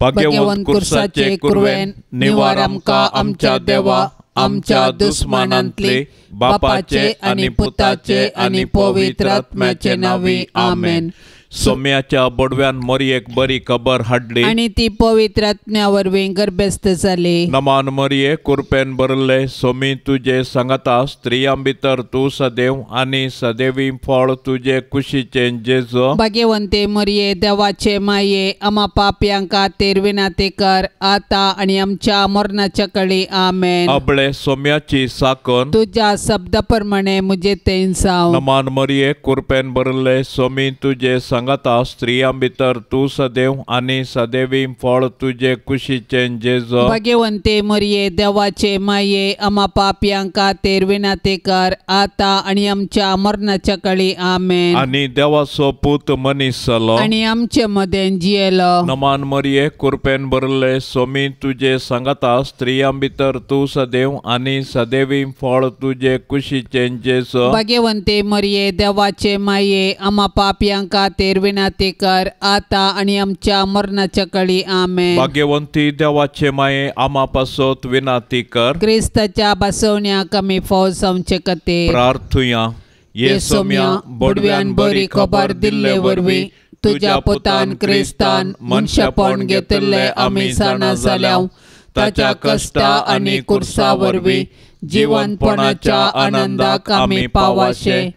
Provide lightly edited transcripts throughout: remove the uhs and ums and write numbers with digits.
भाग्यवंत कुर्साचे कुरवेन निवार आमकां आमच्या देवा आमच्या दुस्मानांतले बापाचे आणि पुताचे आणि पवित्र आत्म्याचे नावी आमेन। सोम्याच्या बडव्यान मरियेक बरी खबर हाडली आणि ती पवित्र आत्म्यावरवीं गर्भस्थ जाली। नमान मरिये कृपेन भरले सोमी तुझे सांगता स्त्रियां भितर तू सदैव आणि सदैवी फळ तुझे कुशीचे जेजो। भाग्यवंते मरिये देवाचे माये आम्हा पाप्यांक खातीर विनंती कर आता आणि आमच्या मरणाच्या काळी आमेन। अबळे सोम्याची साकन तुझ्या शब्दाप्रमाणे मुझे तेन साव। नमान मरिये कृपेन भरले सोमी तुझे सांगता स्त्रियां भितर तू सदैव आणि सदैवी फळ तुझे कुशीचे जेजो। भाग्यवंते मरिये देवाचे माये आम्हा पाप्यांक खातीर विनंती कर आता आणि आमच्या मरणाच्या काळी आमेन। आणि देवाचो पूत मनीस जालो आणि आमचे मदें जियेलो। नमान मरिये कृपेन भरले सोमी तुझे सांगता स्त्रियां भितर तू सदैव आणि सदैवी फळ तुझे कुशीचे जेजो। भाग्यवंते मरिये देवाचे माये आम्हा पाप्यांक खातीर विनंती कर आता आणि आमच्या मरणाच्या काळी आमेन। भाग्यवंती देवाचे माये आम्हा पासत विनंती कर क्रिस्ताच्या बसवण्याक आमी फावो जावचे खातीर प्रार्थुया। येसोम्या बडव्यान बरी खबर दिल्ले वरवीं तुझ्या पुतान क्रिस्तान मनशापण घेतले आमी जाणा जाल्याव ताच्या कष्टा आणि कुर्सा वरवीं जिवंतपणाच्या आनंदाक आमी पावाशे।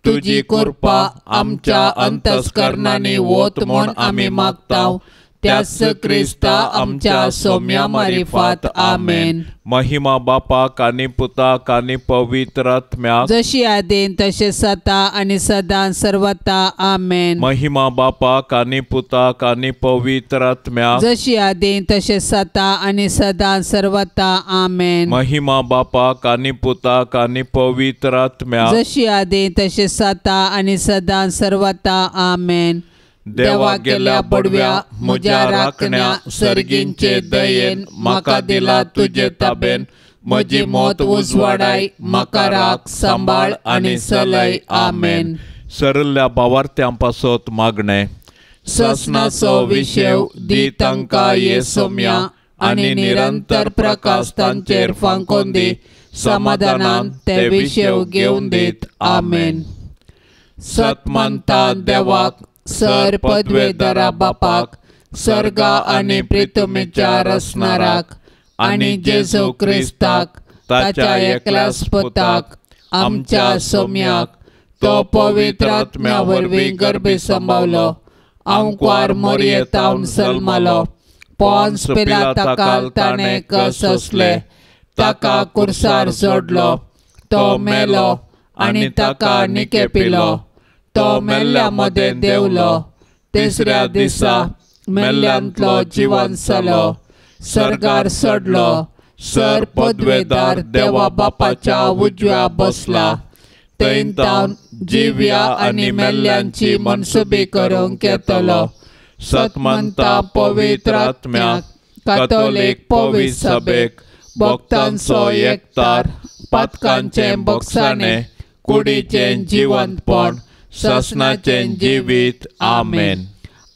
तुझी कृपा आमच्या अंतस्करणांनी वोत म्हूण आमी मागताव त्याच क्रिस्ता आमच्या सोम्या मारिफात आमेन। महिमा बापाक आणि पुताक आणि पवित्र आत्म्याक जशी आदीन तशें सता आणि सदां सर्वता आमेन। महिमा बापाक आणि पुताक आणि पवित्र आत्म्याक जशी आदीन तशें सता आणि सदां सर्वता आमेन। महिमा बापाक आणि पुताक आणि पवित्र आत्म्याक जशी आदीन तशें सता आणि सदां सर्वता आमेन। देवा गेल्या बडव्या म्हज्या राखण्या सर्गींचे दयेन म्हाका दिला तुजे ताबेन म्हजी मोत उजवाडाय म्हाका राख सांबाळ आणि सलय आमेन। सरल्या भावार्थ्यां पासत मागणे ससनाचो विशेव दी तांकां येसोम्या आणि निरंतर प्रकाश तांचेर फांकोन दी समाधानान ते विशेव घेवन दीत आमेन। सतमंता देवाक सर पदवेदारा बापाक सर्गा आणि प्रितुमेच्या रसनाराक आणि जेजू क्रिस्ताक ताच्या एकल्याच पुताक आमच्या सोम्याक तो पवित्र आत्म्या वरवीं गर्भी संभावलो अंकुर मरियेतावन सल्मालो पोन्स पिलाताकाल ताणें कस असले ताका कुर्सार सोडलो तो मेलो आणि ताका निकेपिलो तो मेल्ल्या मध्ये देवलो तिसऱ्या दिसा मेल्ल्यांतलो जिवंत जालो सर्गार चडलो सर पदवेदार देवा बापाच्या उजव्या बसला थंय तावन जिव्या आणि मेल्ल्यांची मनसुबी करूंक येतलो। सतमंता पवित्र आत्म्याक कातोलीक पवित्र सभेक भक्तांचो एकतार पातकांचे बक्षाणे कुडीचे जिवंतपण ससनाचे जिवीत आमेन।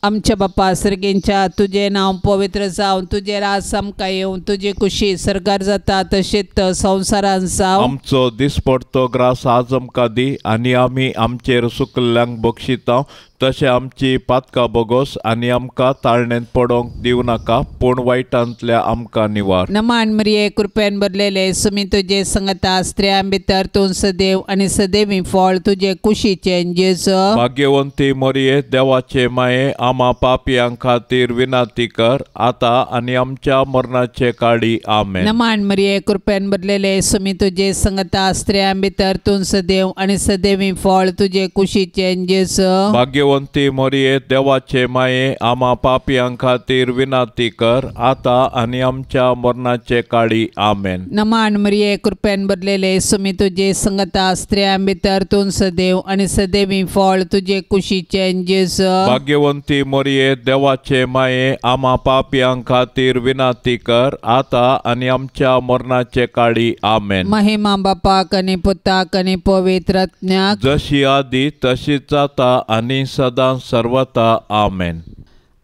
आमच्या बापा सर्गेंच्या तुझे नाव पवित्र जावन तुझे राज आमकां येवन तुझी खुशी सरकार जाता तशीच संवसारांत जावं। आमचो दिसपडतो ग्रास आज आमकां दी आनी आमी आमचेर सुकल्ल्यांक बक्षिता तशें आमची पातकां बोगोस आनी आमकां ताळणेंत पडोवंक दिवं नाका पूण वायटांतल्या आमकां निवार। नमान मरिये कृपेन भरलेले सुमी तुजे संगता स्त्रियां भितर तूं सदैव आनी सदैवी फळ तुजे कुशीचे जेजू। भाग्यवंती मरिये देवाचे माये आम्हा पापियां खातीर विनंती कर आता आनी आमच्या मरणाचे काळी आमेन। नमान मरिये कृपेन भरलेले सुमी तुजे संगता स्त्रियां भितर तूं सदैव आनी सदैवी फळ तुजे कुशीचे जेजू। भाग्यवंती मरिये देवाचे माये आम्हा पापियां खातीर विनंती कर आता आनी आमच्या मरणाचे काळी आमेन। नमान मरिये कृपेन भरलेले सुमी तुजे संगता स्त्रियां भितर तूं सदैव आनी सदैवी फळ तुजे कुशीचे जेजू। भाग्यवंती मरिये देवाचे माये आम्हा पापियां खातीर विनंती कर आता आनी आमच्या मरणाचे काळी आमेन। महिमा बापाक आनी पुताक आनी पवित्र आत्म्याक जशी आदी तशीच आता आनी सदां सर्वता आमेन।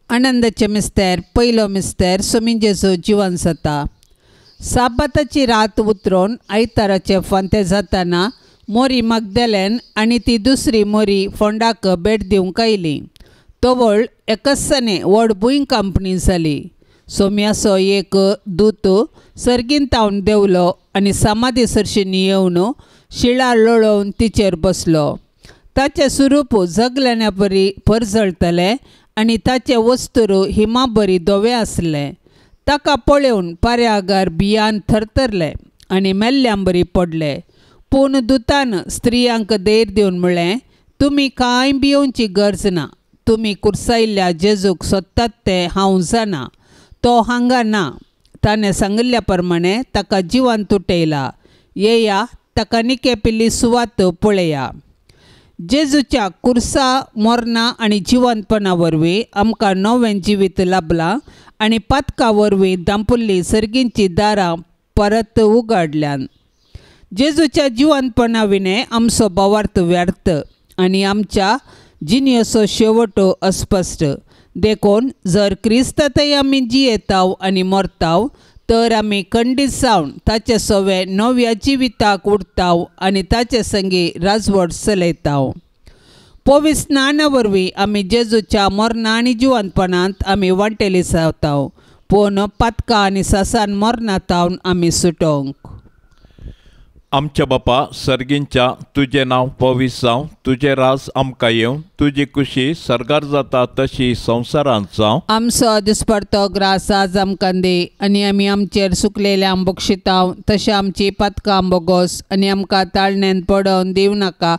आनंदाचे मिस्तेर पयलो मिस्तेर सोमीन जेजू जिवन जाता। साबाताची रात उतरून आयताराचे फांते जाताना मोरी मगदलेन आनी ती दुसरी मोरी फोंडाक भेट दिवंक आयली। तोवळ एकसने व्हड बुयींग कंपनी जाली। सोम्याचो एक दूत सर्गीन तावन देवलो आनी समाधी सरशीन येवन शिळा लोळोवन तिचेर बसलो। ताचें स्वरूप जगलेण्या बरी परजळतलें आनी ताचे वस्तूर हिमा बरी धवे आसले। ताका पळोवन पाऱ्यागार भियान थरथरले आनी मेल्ल्यां बरी पडले। पूण दुतान स्त्रियांक धैर्य दिवन म्हणलें, तुमी कांय भियोवची गरज ना। तुमी कुर्सायल्ल्या जेजूक सोदतात ते हांव जाणा, तो हांगा ना। ताणें सांगिल्ल्या प्रमाणें ताका जिवंत उठयला। येया, ताका निकेपिल्ली सुवात पळया। जेजूच्या कुर्सा मरणा आनी जिवंतपणा वरवीं आमकां नवें जिवीत लाभलां आनी पातका वरवीं दांपुल्ली सर्गींची दारां परत उगडल्यान। जेजूच्या जिवंतपणा विणे आमचो भावार्थ व्यर्थ आनी आमच्या जिणेचो शेवट अस्पश्ट। देखून जर क्रिस्तांतय आमी जियेताव आनी मरताव तर आमी खंडीत जावन ताचे सोवे नव्या जिविताक उरताव आनी ताचे संगी राजवट चलयताव। पवित्र स्नाना वरवीं आमी जेजूच्या मरणा आनी जिवंतपणांत आमी वांटेली जाताव, पूण पातका आनी सासान मरणांतावन आमी सुटोंक। आमच्या बापा सर्गींच्या तुजें नांव पवित्र जावं, तुजें राज आमकां येवं, तुजी खुशी सर्गार जाता तशी संवसारांत जावं। आमचो दिसपडतो ग्रास आज आमकां दी आनी आमी आमचेर सुकलेल्यांक बक्षिताव तशें आमची पातकां बोगोस आनी आमकां ताळणेन पडोवन दिवं नाका,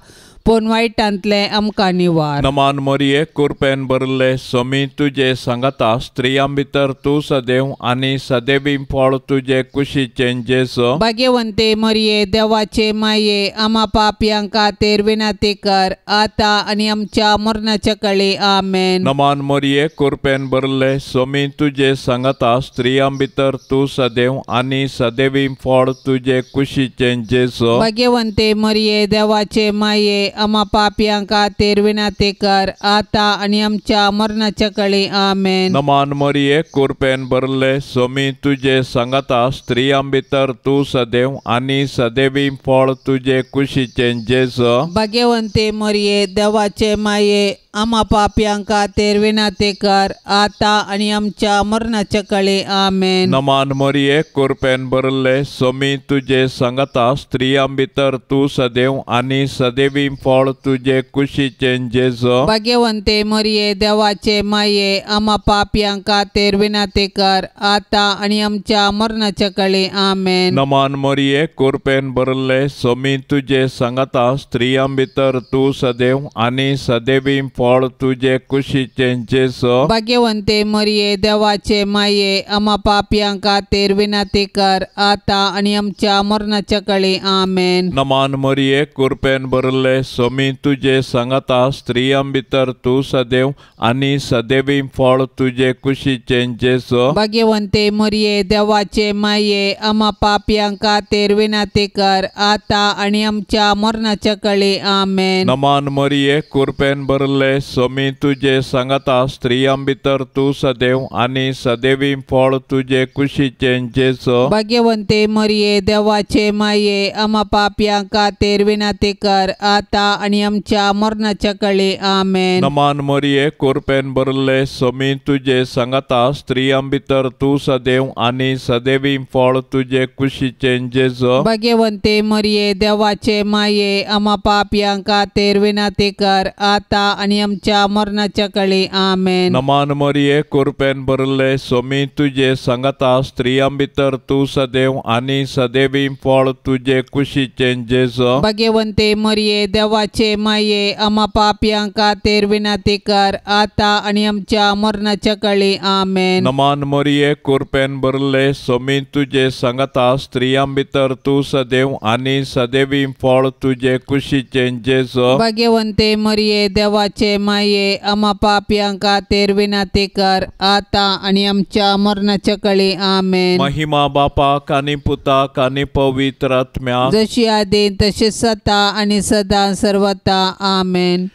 पूण वायटांतले आमकां निवार। नमान मोरये कृपेन भरले सोमी तुजे सांगाता स्त्रियां भितर तूं सदैव आनी सदैवी फळ तुजे कुशीचें जेजू। भाग्यवंते मोरये देवाचे माये आमा पापयांक खातीर विनंती कर, आतां आनी आमच्या मरणाच्या काळी आमेन। नमान मोरये कृपेन भरले सोमी तुजे सांगाता स्त्रियां भितर तूं सदैव आनी सदैवी फळ तुजे कुशीचें जेजू। भाग्यवंते मोरये देवाचे माये आमा पापयांक खातीर विनंती कर, आतां आनी आमच्या मरणाच्या काळी आमेन। नमान मोरये कृपेन भरले सोमी तुजे सांगाता स्त्रियां भितर तूं सदैव आनी सदैवी फळ तुजे कुशीचें जेजू। भाग्यवंते मोरये देवाचे माये आमा पापयांक खातीर विनंती कर, आतां आनी आमच्या मरणाच्या काळी आमेन। नमान मोरये कृपेन भरले सोमी तुजे सांगाता स्त्रियां भितर तूं सदैव आनी सदैवी फळ तुजे कुशीचें जेजू। भाग्यवंते मोरये देवाचे माये आमा पापयांक खातीर विनंती कर, आतां आनी आमच्या मरणाच्या काळी आमेन। नमान मोरये कृपेन भरले सोमी तुजे सांगाता स्त्रियां भितर तूं सदैव आनी सदैवी फळ तुजे कुशीचें जेजू। भाग्यवंते मोरये देवाचे माये आमा पापयांक खातीर विनंती कर, आतां आनी आमच्या मरणाच्या काळी आमेन। नमान मोरये कृपेन भरले सोमी तुजे सांगाता स्त्रियां भितर तूं सदैव आनी सदैवी फळ तुजे कुशीचें जेजू। भाग्यवंते मोरये देवाचे माये आमा पापयांक खातीर विनंती कर, आतां आनी आमच्या मरणाच्या काळी आमेन। नमान मोरये कृपेन भरले सोमी तुजे सांगाता स्त्रियां भितर तूं सदैव आनी सदैवी फळ तुजे कुशीचें जेजू। भाग्यवंते मोरये देवाचे माये आमा पापयांक खातीर विनंती कर, आतां आनी आमच्या मरणाच्या काळी आमेन। नमान मोरये कृपेन भरले सोमी तुजे सांगाता स्त्रियां भितर तूं सदैव आनी सदैवी फळ तुजे कुशीचें जेजू। भाग्यवंते मोरये देवाचे माये आमा पापयांक खातीर विनंती कर, आतां आनी आमच्या मरणाच्या काळी आमेन। नमान मोरये कृपेन भरले सोमी तुजे सांगाता स्त्रियां भितर तूं सदैव आनी सदैवी फळ तुजे कुशीचें जेजू। भाग्यवंते मोरये देवाचे माये आमा पापयांक खातीर विनंती कर, आतां आनी आमच्या मरणाच्या काळी आमेन। नमान मोरये कृपेन भरले सोमी तुजे सांगाता स्त्रियां भितर तूं सदैव आनी सदैवी फळ तुजे कुशीचें जेजू। भाग्यवंते मोरये देवाचे माये आमा पापयांक खातीर विनंती कर, आतां आनी आमच्या मरणाच्या काळी आमेन। महिमा बापाक आनी पुताक आनी पवित्र आत्म्याक जशी आदीं तशीच आता आनी सदां सर्वता आमेन।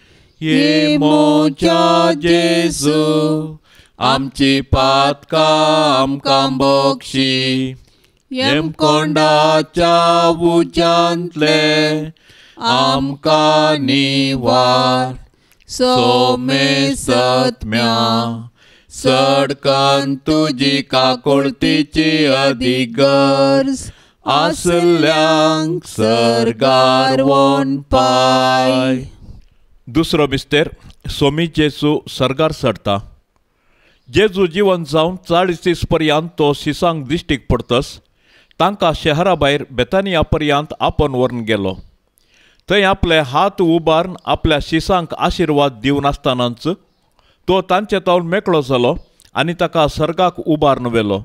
ये मोच्या जेजू आमची पातकां आमकां बक्षी. कोंडाच्या उज्यांतले आमकां निवार. सोमे सत्म्या सडकान तुजी काकुळतीची अधिगर्ज. आसल्यांक सरगार वोन पाय. दुसरो मिस्तेर सोमी जेजू सरगार सरता. जेजू जिवन जावन 40 दीस पर्यंत तो शिसांक दिश्टीक पडतस तांकां शहरा भायर बेतानिया पर्यंत आपण व्हरून गेलो. थंय आपले हात उबारून आपल्या शिसांक आशिर्वाद दिवन आसतनाच तो तांचे तावन मेकळो जालो आनी ताका सर्गाक उबारून व्हेलो.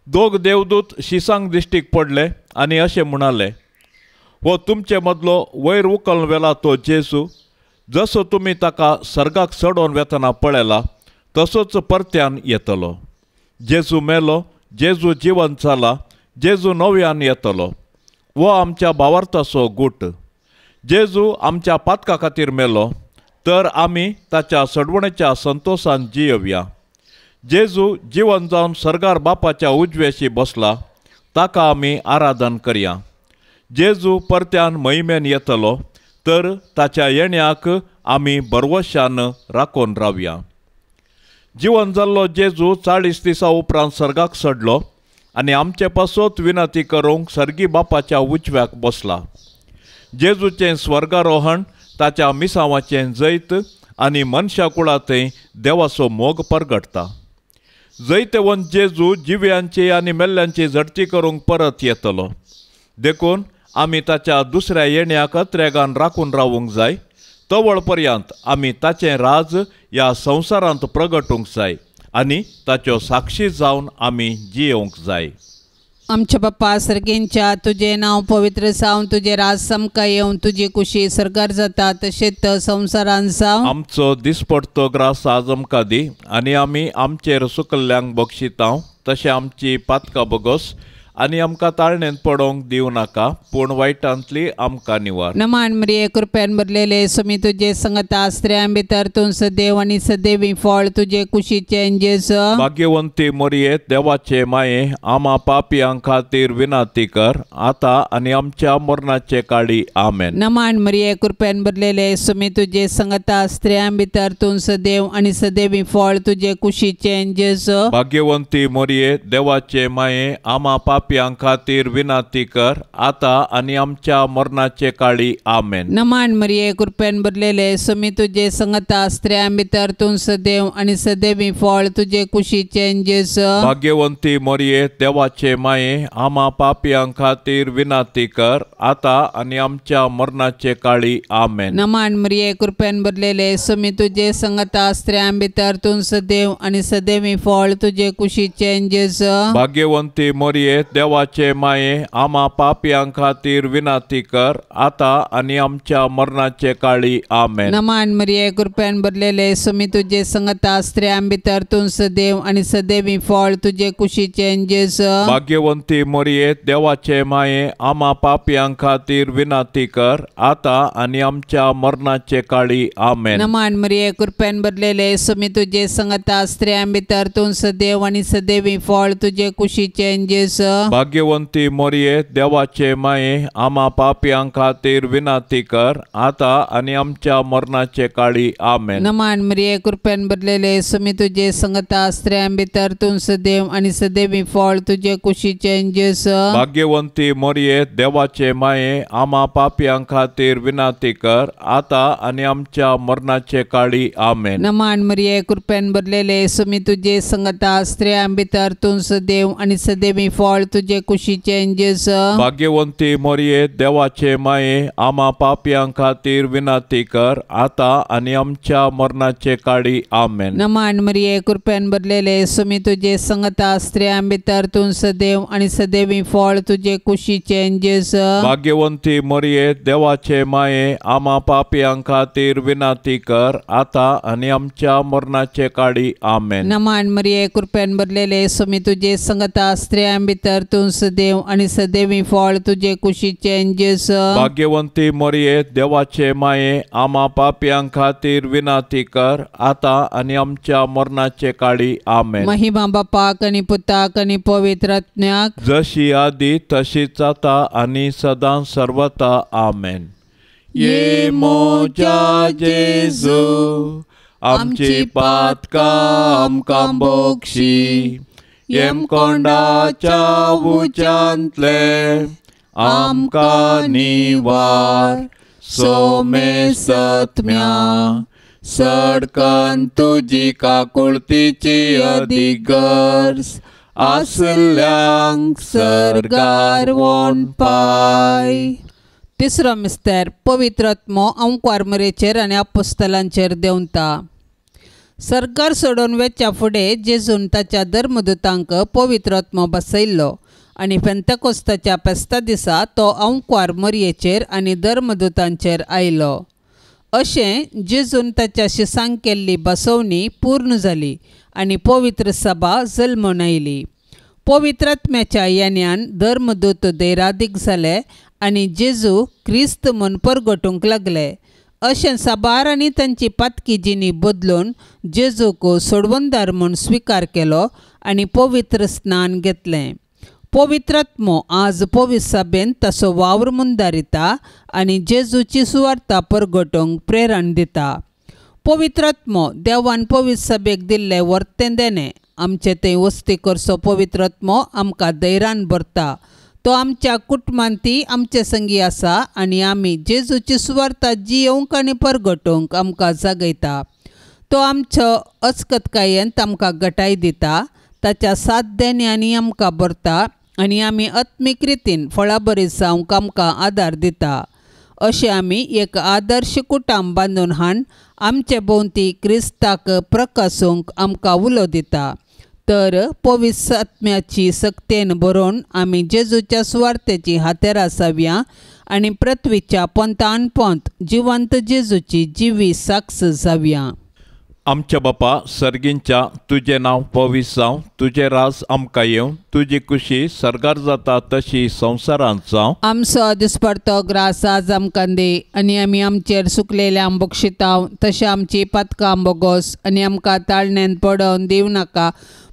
दोग देवदूत शिसांक दिश्टीक पडले आनी अशें म्हणाले, हो तुमचे मदलो वयर उखलून व्हेला तो जेजू. जसो तुमी ताका सर्गाक चडोवन वेतना पळयला तसोच परत्यान येतलो. जेजू मेलो, जेजू जिवंत जाला, जेजू नव्यान येतलो. हो आमच्या भावार्थाचो गूट. जेजू आमच्या पातका खातीर मेलो तर आमी ताच्या सडवणेच्या संतोशान जियेवया. जेजू जिवन जावन सरगार बापाच्या उजवेशी बसला, ताका आमी आराधन करया. जेजू परत्यान महिमेन येतलो तर ताच्या येण्याक आमी बरवशान राखून रावया. जिवन जाल्लो जेजू 40 दिसां उपरांत सर्गाक चडलो आनी आमचे पासत विनंती करूंक सर्गी बापाच्या उजव्याक बसला. जेजूचें स्वर्गारोहण ताच्या मिसांवाचें जैत आनी मनशा कुळांतय देवाचो मोग परगटता. जैतवंत जेजू जिव्यांची आनी मेल्ल्यांची झडती करूंक परत येतलो. देखून आमी ताच्या दुसऱ्या येण्याक अत्रेगान राखून रावूंक जाय. तवळ पर्यंत आमी ताचें राज ह्या संवसारांत प्रगटूंक जाय आनी ताच्यो साक्षी जावन आमी जियोंक जाय. आमच्या बाप्पा सर्गेंच्या तुझे नाव पवित्र जावन तुझे राज समका येवन तुझी कुशी सरकार जाता तशेंच संवसारान जावं. आमचो दिसपडतो ग्रास आज आमकां दी आनी आमी आमचेर सुकल्ल्यांक बक्षितांव. तशें आमची पातकां बगोस आनी आमकां ताळणेंत पडोवंक दिवं नाका पूण वायटांतली आमकां निवार. नमान मरिये कृपेन भरलेले सुमी तुझे संगता स्त्रियां भितर तूं सदैव आनी सदैवी फळ तुझे कुशीचें जेजू. भाग्यवंती मरिये देवाचे माये आमा पापियां खातीर विनाती कर आता आनी आमच्या मरणाचे काळी आमेन. नमान मरिये कृपेन भरलेले सुमी तुझे संगता स्त्रियां भितर तूं सदैव आनी सदैवी फळ तुझे कुशीचें जेजू. भाग्यवंती मरिये देवाचे माये आमा पापियां खातीर विनाती कर आता आनी आमच्या मरणाचे काळी आमेन. नमान मरिये कृपेन भरलेले सुमी तुझे संगता स्त्रियां भितर तूं सदैव आनी सदैवी फळ तुझे कुशीचें जेजू. भाग्यवंती मरिये देवाचे माये आमा पापियां खातीर विनाती कर आता आनी आमच्या मरणाचे काळी आमेन. नमान मरिये कृपेन भरलेले सुमी तुझे संगता स्त्रियां भितर तूं सदैव आनी सदैवी फळ तुझे कुशीचें जेजू. भाग्यवंती मरिये देवाचे माये आमा पापियां खातीर विनाती कर आता आनी आमच्या मरणाचे काळी आमेन. नमान मरिये कृपेन भरलेले सुमी तुझे संगता स्त्रियां भितर तूं सदैव आनी सदैवी फळ तुझे कुशीचें जेजू. भाग्यवंती मरिये देवाचे माये आमा पापियां खातीर विनाती कर आता आनी आमच्या मरणाचे काळी आमेन. नमान मरिये कृपेन भरलेले सुमी तुझे संगता स्त्रियां भितर तूं सदैव आनी सदैवी फळ तुझे कुशीचें जेजू. भाग्यवंती मरिये देवाचे माये आमा पापियां खातीर विनाती कर आता आनी आमच्या मरणाचे काळी आमेन. नमान मरिये कृपेन भरलेले सुमी तुझे संगता स्त्रियां भितर तूं सदैव आनी सदैवी फळ तुझे कुशीचें जेजू. भाग्यवंती मरिये देवाचे माये आमा पापियां खातीर विनाती कर आता आनी आमच्या मरणाचे काळी आमेन. नमान मरिये कृपेन भरलेले सुमी तुझे संगता स्त्रियां भितर तूं सदैव आनी सदैवी फळ तुझे कुशीचें जेजू. भाग्यवंती मरिये देवाचे माये आमा पापियां खातीर विनाती कर आता आनी आमच्या मरणाचे काळी आमेन. नमान मरिये कृपेन भरलेले सुमी तुझे संगता स्त्रियां भितर तूं सदैव आनी सदैवी फळ तुझे कुशीचें जेजू. भाग्यवंती मरिये देवाचे माये आमा पापियां खातीर विनाती कर आता आनी आमच्या मरणाचे काळी आमेन. नमान मरिये कृपेन भरलेले सुमी तुझे संगता स्त्रियां भितर भितर तूं सदैव आनी सदैवी फळ तुजे कुशीचे जेस भाग्यवंती मरिये देवाचे माये आम्हा पापियां खातीर विनाती कर आता आनी आमच्या मरणाचे काळी आमेन. महिमा बापाक आनी पुताक आनी पवित्र आत्म्याक जशी आदी तशीच आता आनी सदां सर्वता आमेन. ये मोजा जेजू आमची पातकां आमकां बोगशी येम कोंडाच्या उच्यांतले आमकां निवार सोमे सत्म्या सडकन तुजी काकुळतीची अधिगर्स आसल्यांक सर्गार वोन पाय. तिसरो मिस्तेर पवित्र आत्मो अंकुरमरेचेर आनी अपोस्तलांचेर देंवता. सर्गार सोडून वेच्या फुडें जेजून ताच्या धर्मदूतांक पवित्र आत्मो बसयल्लो आनी पेंतकोस्ताच्या फेस्ता दिसा तो अंकुर मरयेचेर आनी धर्मदूतांचेर आयलो. अशें जेजून ताच्या शिसांक केल्ली बसवणी पूर्ण जाली आनी पवित्र सभा जल्मून आयली. पवित्र आत्म्याच्या येण्यान धर्मदूत दैरादीक जाले आनी जेजू क्रिस्त म्हूण परगटूंक लागले. अशें साबार आनी तांची पातकी जिणी बदलून जेजूक सोडवंदार म्हूण स्विकार केलो आनी पवित्र स्नान घेतलें. पवित्र आत्मो आज पवित्र सभेन तसो वावर मुंदारिता आनी जेजूची सुवार्ता परगटोवंक प्रेरण दिता. पवित्र आत्मो देवान पवित्र सभेक दिल्लें वर्तें देणें आमचे थंय वस्ती करचो पवित्र आत्मो आमकां धैर्यान भरता. तो आमच्या कुटुंबांती आमचे संगी आसा आनी आमी जेजूची सुवार्ता जियोवंक आनी परगटोवंक आमकां जागयता. तो आमच्या अचकतकायेंत आमकां घटाय दिता, ताच्या साध्यानी आमकां भरता आनी आमी आत्मीक रितीन फळां बरी जावंक आमकां आदार दिता. अशें आमी एक आदर्श कुटुंब बांदून हाडून आमचे भोंवती क्रिस्ताक प्रकाशोवंक आमकां उलो दिता. तर पवित्र आत्म्याची सक्तेन बरोवन आमी जेजूच्या सुवार्थेची हातेरां जावया आनी पृथ्वीच्या पंतानपंत जिवंत जेजूची जिवी साक्ष जावया. आमच्या बापा सर्गींच्या तुझे नांव पवित्र जावं, तुझे राज आमकां येवं, तुजी खुशी सर्गार जाता तशी संवसारांत जावं. आमचो दिसपडतो ग्रास आज आमकां दे आनी आमी आमचेर सुकलेल्या बोगशितांव तशें आमची पातकां बोगोस आनी आमकां ताळणेन पडोवन दिवं नाका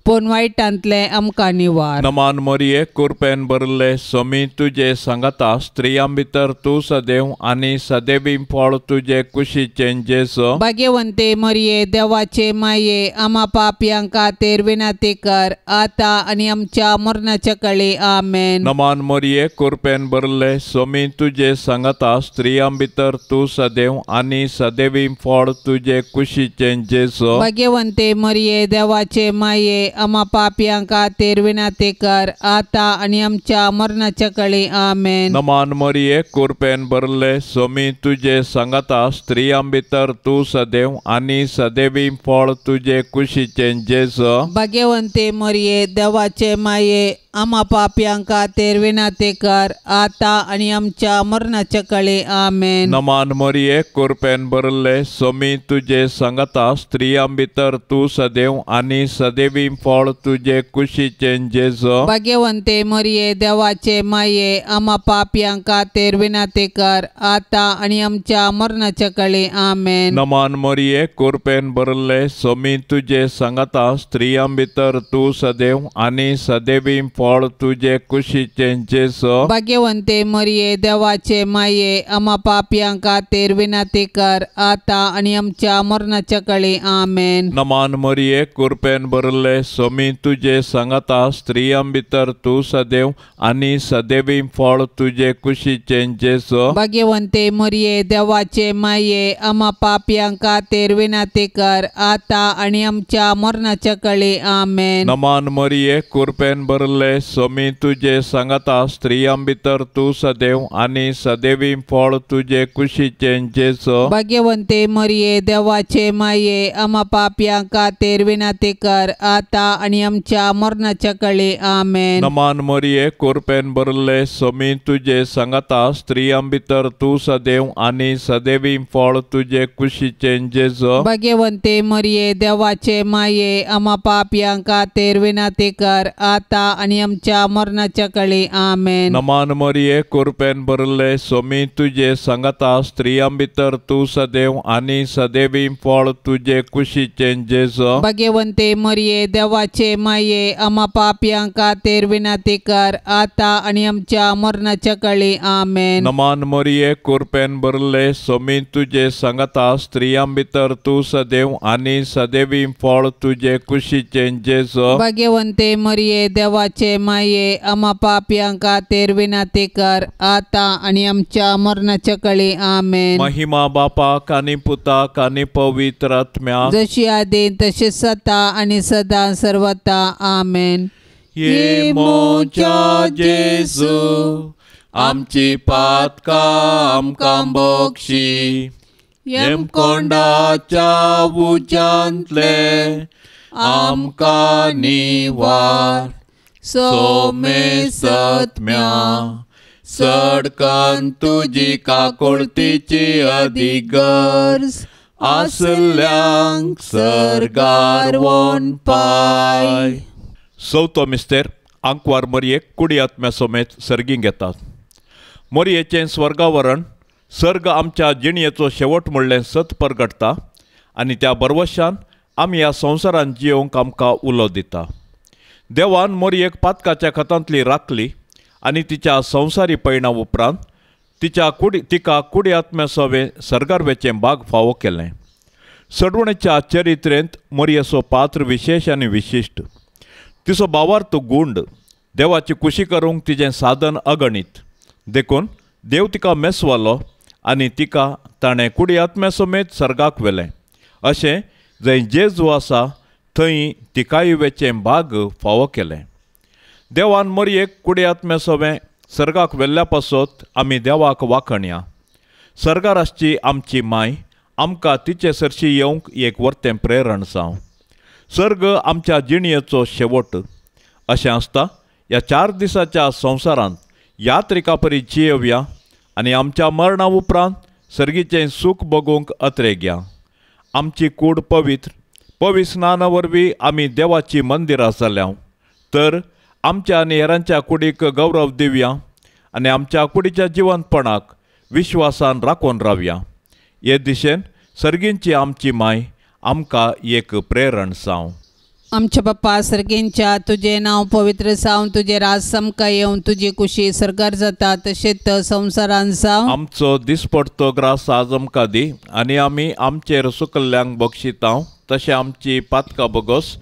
पूण वायटांतले आमकां निवार. नमान मरिये कृपेन भरले सोमी तुजे सांगाता स्त्रियां भितर तूं सदैव आनी सदैवी फळ तुजे कुशीचे जेजू. भाग्यवंते मरिये देवाचे माये आम्हा पापयांक खातीर विनाती कर आता आनी आमच्या मरणाच्या काळी आमेन. नमान मरिये कृपेन भरले सोमी तुजे सांगाता स्त्रियां भितर तूं सदैव आनी सदैवी फळ तुजे कुशीचे जेजू. भाग्यवंते मरिये देवाचे माये आम्हा पापयांक खातीर विनाती कर आता आनी आमच्या मरणाच्या काळी आमेन. नमान मरिये कृपेन भरले सोमी तुजे सांगाता स्त्रियां भितर तूं सदैव आनी सदैवी फळ तुजे कुशीचे जेजू. भाग्यवंते मरिये देवाचे माये आम्हा पापयांक खातीर विनाती कर आता आनी आमच्या मरणाच्या काळी आमेन. नमान मरिये कृपेन भरले सोमी तुजे सांगाता स्त्रियां भितर तूं सदैव आनी सदैवी फळ तुजे कुशीचे जेजू. भाग्यवंते मरिये देवाचे माये आम्हा पापयांक खातीर विनाती कर आता आनी आमच्या मरणाच्या काळी आमेन. नमान मरिये कृपेन भरले सोमी तुजे सांगाता स्त्रियां भितर तूं सदैव आनी सदैवी फळ तुजे कुशीचे जेजू. भाग्यवंते मरिये देवाचे माये आम्हा पापयांक खातीर विनाती कर आता आनी आमच्या मरणाच्या काळी आमेन. नमान मरिये कृपेन भरले सोमी तुजे सांगाता स्त्रियां भितर तूं सदैव आनी सदैवी फळ तुजे कुशीचे जेजू. भाग्यवंते मरिये देवाचे माये आम्हा पापयांक खातीर विनाती कर आता आनी आमच्या मरणाच्या काळी आमेन. नमान मरिये कृपेन भरले सोमी तुजे सांगाता स्त्रियां भितर तूं सदैव आनी सदैवी फळ तुजे कुशीचे जेजू. भाग्यवंते मरिये देवाचे माये आम्हा पापयांक खातीर विनाती कर आता आनी आमच्या मरणाच्या काळी आमेन. नमान मरिये कृपेन भरले सोमी तुजे सांगाता स्त्रियां भितर तूं सदैव आनी सदैवी फळ तुजे कुशीचे जेजू. भाग्यवंते मरिये देवाचे माये आम्हा पापयांक खातीर विनाती कर आता आनी आणि आमच्या मरणाच्या काळी आमेन. नमान मरिये कृपेन भरले सोमी तुझे संगता स्त्रियां भितर तू सदैव आणि सदैवी फळ तुझे कुशीचे जेजो. भाग्यवंते मरिये देवाचे माये आम्हा पापियांका खातीर विनंती कर आता आणि आमच्या मरणाच्या काळी आमेन. नमान मरिये कृपेन भरले सोमी तुझे संगता स्त्रियां भितर तू सदैव आणि सदैवी फळ तुझे कुशीचे जेजो. भाग्यवंते मरिये देवाचे माये आम्हा पापियांका खातीर विनंती कर आता आणि आमच्या मरणाच्या काळी आमेन. महिमा बापाक आणि पुताक आणि पवित्र आत्म्याक जशी आदी तशी सता आणि सदा सर्वता आमेन. ये मोच्या जेजू आमची पातका आमकां बोगशी. येम कोंडाच्या उजांतले आमकां निवार. सोमे सत्म्या सडकान तुजी काकुळतीची अधिगर्ज आसल्यांक सर्गार वोन पाय. चवथो मिस्तेर आंकवार मरयेक कुडी आत्म्या समेत सर्गींक येतात. मरयेचें स्वर्गावरण सर्ग आमच्या जिणयेचो शेवट म्हणलें सत परगटता आनी त्या बरवशान आमी ह्या संवसारांत जियोंक आमकां उलो दिता. देवान मरयेक पातकाच्या खतांतली राखली आनी तिच्या संवसारी पैणा उपरांत तिका कुडी आत्म्या सवे सर्गारवेचें भाग फावो केलें. सडवणेच्या चरित्रेंत मरयेचो पात्र विशेश आनी विशिश्ट. तिचो भावार्थ गुंड देवाची कुशी करूंक तिचें साधन अगणित. देखून देव तिका मेसवालो आनी तिका ताणें कुडी आत्म्या समेत सर्गाक व्हेलें. अशें जंय जेजू आसा थंय तिकाय वेचें भाग फावो केलें. देवान मरयेक कुडी आत्म्या सवें सर्गाक व्हेल्ल्या पासत आमी देवाक वाखणया. सर्गार आसची आमची माय आमकां तिचे सरशी येवंक एक वर्तें प्रेरण जावं. सर्ग आमच्या जिणयेचो शेवट. अशें आसता ह्या 4 दिसाच्या संवसारांत यात्रिका परी जियेवया आनी आमच्या मरणा उपरांत सर्गीचें सूख भोगूंक अत्रेग्या. आमची कूड पवित्र स्नाना वरवीं आमी देवाची मंदिरां जाल्या. तर आमच्या आनी हेरांच्या कुडीक गौरव दिवया आनी आमच्या कुडीच्या जिवंतपणाक विश्वासान राखून रावया. हे दिशेन सर्गींची आमची माय आमकां एक प्रेरण जावं. आमच्या बाप्पा सर्गींच्या तुझे नाव पवित्र जावं. तुझे राज समका येवन तुझी कुशी सर्गार जाता तशेंच संवसारांत जावं. आमचो दिसपडतो ग्रास आज आमकां दी आनी आमी आमचेर सुकल्ल्यांक बक्षितांव. तशें आमची पातकां बोगोस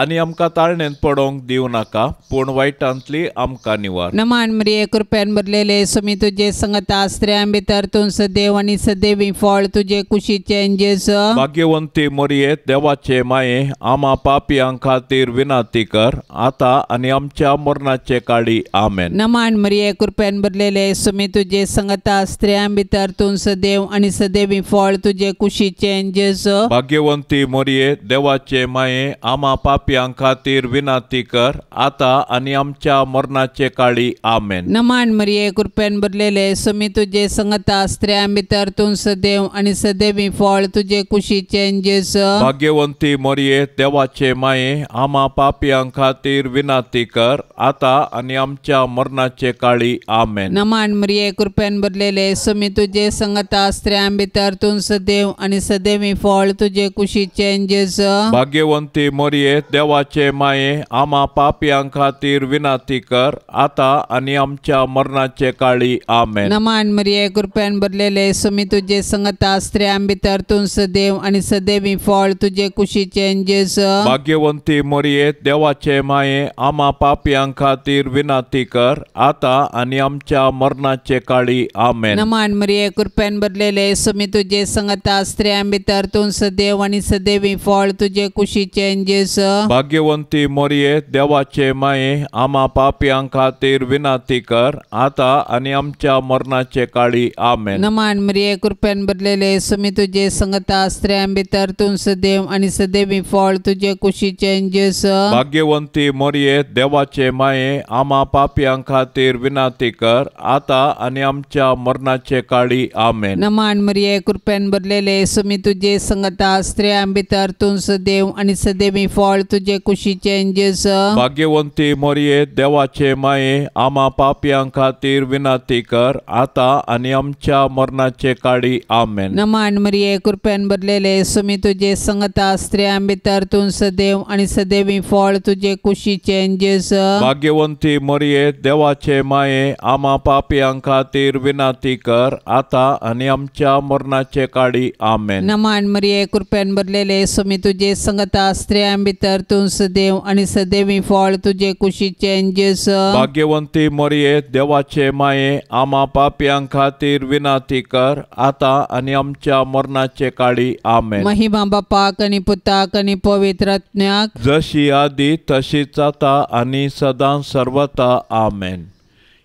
आनी आमकां ताळणेंत पडोवंक दिवं नाका पूण वायटांतली आमकां निवार. नमान मरिये कृपेन भरलेले सोमी तुझे संगता स्त्रियां भितर तूं सदैव आनी सदैवी फळ तुझे कुशीचें जेजू. भाग्यवंती मरिये देवाचे माये आम्हा पापियां खातीर विनंती कर आता आनी आमच्या मरणाचे काळी आमेन. नमान मरिये कृपेन भरलेले सोमी तुझे संगता स्त्रियां भितर तूं सदैव आनी सदैवी फळ तुझे कुशीचें जेजू. भाग्यवंती मरिये देवाचे माये आम्हा पापियां खातीर विनंती कर आता आनी आमच्या मरणाचे काळी आमेन. नमान मरिये कृपेन भरलेले सोमी तुझे संगता स्त्रियां भितर तूं सदैव आनी सदैवी फळ तुझे कुशीचें जेजू. भाग्यवंती मरिये देवाचे माये आम्हा पापियां खातीर विनंती कर आता आनी आमच्या मरणाचे काळी आमेन. नमान मरिये कृपेन भरलेले सोमी तुझे संगता स्त्रियां भितर तूं सदैव आनी सदैवी फळ तुझे कुशीचें जेजू. भाग्यवंती मरिये देवाचे माये आम्हा पापियां खातीर विनंती कर आता आनी आमच्या मरणाचे काळी आमेन. नमान मरिये कृपेन भरलेले सोमी तुझे संगता स्त्रियां भितर तूं सदैव आनी सदैवी फळ तुझे कुशीचें जेजू. भाग्यवंती मरिये देवाचे माये आम्हा पापियां खातीर विनंती कर आता आनी आमच्या मरणाचे काळी आमेन. नमान मरिये कृपेन भरलेले सोमी तुझे संगता स्त्रियां भितर तूं सदैव आनी सदैवी फळ तुझे कुशीचें जेजू. भाग्यवंती मरिये देवाचे माये आम्हा पापियां खातीर विनंती कर आता आनी आमच्या मरणाचे काळी आमेन. नमान मरिये कृपेन भरलेले सोमी तुझे संगता स्त्रियां भितर तूं सदैव आनी सदैवी फळ तुझे कुशीचें जेजू. भाग्यवंती मरिये देवाचे माये आम्हा पापियां खातीर विनंती कर आता आनी आमच्या मरणाचे काळी आमेन. नमान मरिये कृपेन भरलेले सोमी तुझे संगता स्त्रियां भितर तूं सदैव आनी सदैवी फळ तुझे कुशीचे जेस भाग्यवंती मोरये देवाचे माये आम्हा पापयां खातीर विनंती कर आता आणि आमच्या मरणाचे काळी आमेन. नमान मरिये कृपेन भरलेले सुमी तुझे संगता स्त्रियां भितर तू सदैव आणि सदैवी फळ तुझे कुशीचे जेस भाग्यवंती मोरये देवाचे माये आम्हा पापयां खातीर विनंती कर आता आणि आमच्या मरणाचे काळी आमेन. नमान मरिये कृपेन भरलेले सुमी तुझे संगता स्त्रियां भितर तू सदैव आणि सदैवी फळ तुझे कुशीचे जेस भाग्यवंती मोरये देवाचे माये आम्हा पापयां खातीर विनंती कर आता आणि आमच्या मरणाचे काळी आमेन. महिमा बापाक आणि पुताक आणि पवित्र आत्म्याक जशी आदी तशीच आता आणि सदा सर्वता आमेन.